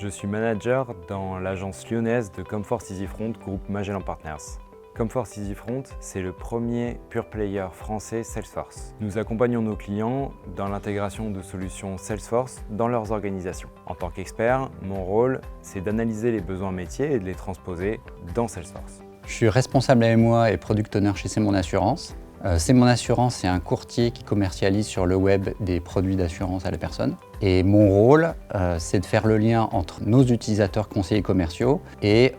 Je suis manager dans l'agence lyonnaise de Comfort EasyFront groupe Magellan Partners. Comfort EasyFront, c'est le premier pure player français Salesforce. Nous accompagnons nos clients dans l'intégration de solutions Salesforce dans leurs organisations. En tant qu'expert, mon rôle, c'est d'analyser les besoins métiers et de les transposer dans Salesforce. Je suis responsable AMOA et Product Owner chez C'est Mon Assurance. C'est Mon Assurance, c'est un courtier qui commercialise sur le web des produits d'assurance à la personne. Et mon rôle, c'est de faire le lien entre nos utilisateurs conseillers commerciaux et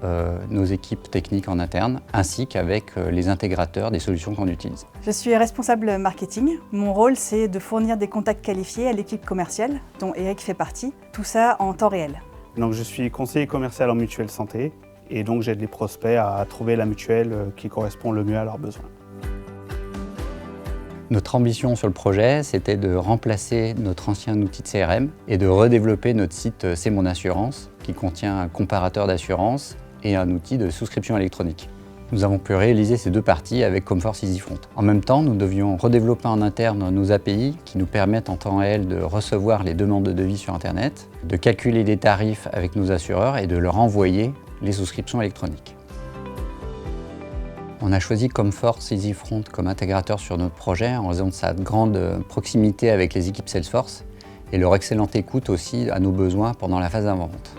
nos équipes techniques en interne, ainsi qu'avec les intégrateurs des solutions qu'on utilise. Je suis responsable marketing. Mon rôle, c'est de fournir des contacts qualifiés à l'équipe commerciale, dont Eric fait partie, tout ça en temps réel. Donc, je suis conseiller commercial en mutuelle santé et donc j'aide les prospects à trouver la mutuelle qui correspond le mieux à leurs besoins. Notre ambition sur le projet, c'était de remplacer notre ancien outil de CRM et de redévelopper notre site C'est Mon Assurance, qui contient un comparateur d'assurance et un outil de souscription électronique. Nous avons pu réaliser ces deux parties avec Comfort EasyFront. En même temps, nous devions redévelopper en interne nos API qui nous permettent en temps réel de recevoir les demandes de devis sur Internet, de calculer des tarifs avec nos assureurs et de leur envoyer les souscriptions électroniques. On a choisi Comfort EasyFront comme intégrateur sur notre projet en raison de sa grande proximité avec les équipes Salesforce et leur excellente écoute aussi à nos besoins pendant la phase d'avant-vente.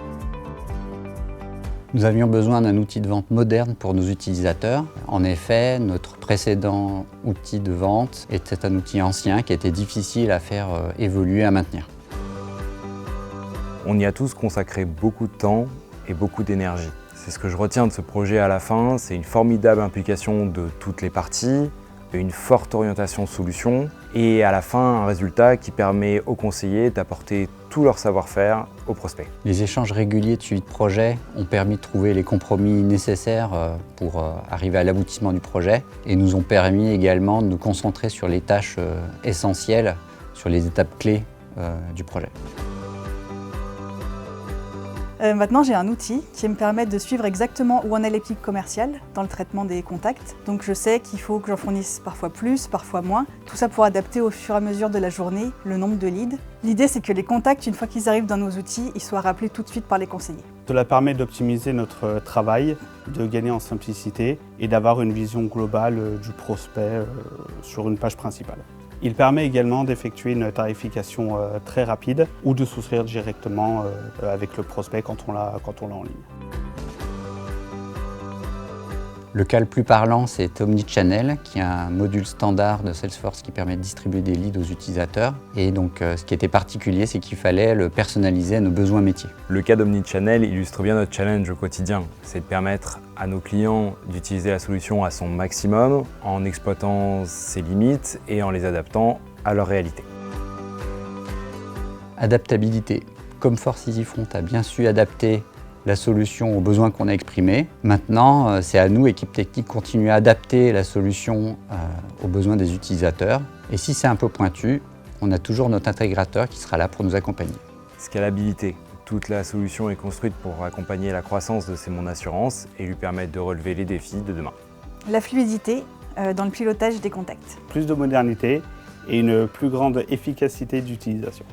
Nous avions besoin d'un outil de vente moderne pour nos utilisateurs. En effet, notre précédent outil de vente était un outil ancien qui était difficile à faire évoluer, à maintenir. On y a tous consacré beaucoup de temps et beaucoup d'énergie. C'est ce que je retiens de ce projet à la fin, c'est une formidable implication de toutes les parties, une forte orientation solution et à la fin un résultat qui permet aux conseillers d'apporter tout leur savoir-faire aux prospects. Les échanges réguliers de suivi de projet ont permis de trouver les compromis nécessaires pour arriver à l'aboutissement du projet et nous ont permis également de nous concentrer sur les tâches essentielles, sur les étapes clés du projet. Maintenant, j'ai un outil qui me permet de suivre exactement où en est l'équipe commerciale dans le traitement des contacts. Donc je sais qu'il faut que j'en fournisse parfois plus, parfois moins. Tout ça pour adapter au fur et à mesure de la journée le nombre de leads. L'idée, c'est que les contacts, une fois qu'ils arrivent dans nos outils, ils soient rappelés tout de suite par les conseillers. Cela permet d'optimiser notre travail, de gagner en simplicité et d'avoir une vision globale du prospect sur une page principale. Il permet également d'effectuer une tarification très rapide ou de souscrire directement avec le prospect quand on l'a en ligne. Le cas le plus parlant, c'est Omnichannel, qui est un module standard de Salesforce qui permet de distribuer des leads aux utilisateurs. Et donc, ce qui était particulier, c'est qu'il fallait le personnaliser à nos besoins métiers. Le cas d'Omnichannel illustre bien notre challenge au quotidien. C'est de permettre à nos clients d'utiliser la solution à son maximum en exploitant ses limites et en les adaptant à leur réalité. Adaptabilité. Comfort EasyFront a bien su adapter la solution aux besoins qu'on a exprimés. Maintenant, c'est à nous, équipe technique, continuer à adapter la solution aux besoins des utilisateurs. Et si c'est un peu pointu, on a toujours notre intégrateur qui sera là pour nous accompagner. Scalabilité. Toute la solution est construite pour accompagner la croissance de C'est Mon Assurance et lui permettre de relever les défis de demain. La fluidité dans le pilotage des contacts. Plus de modernité et une plus grande efficacité d'utilisation.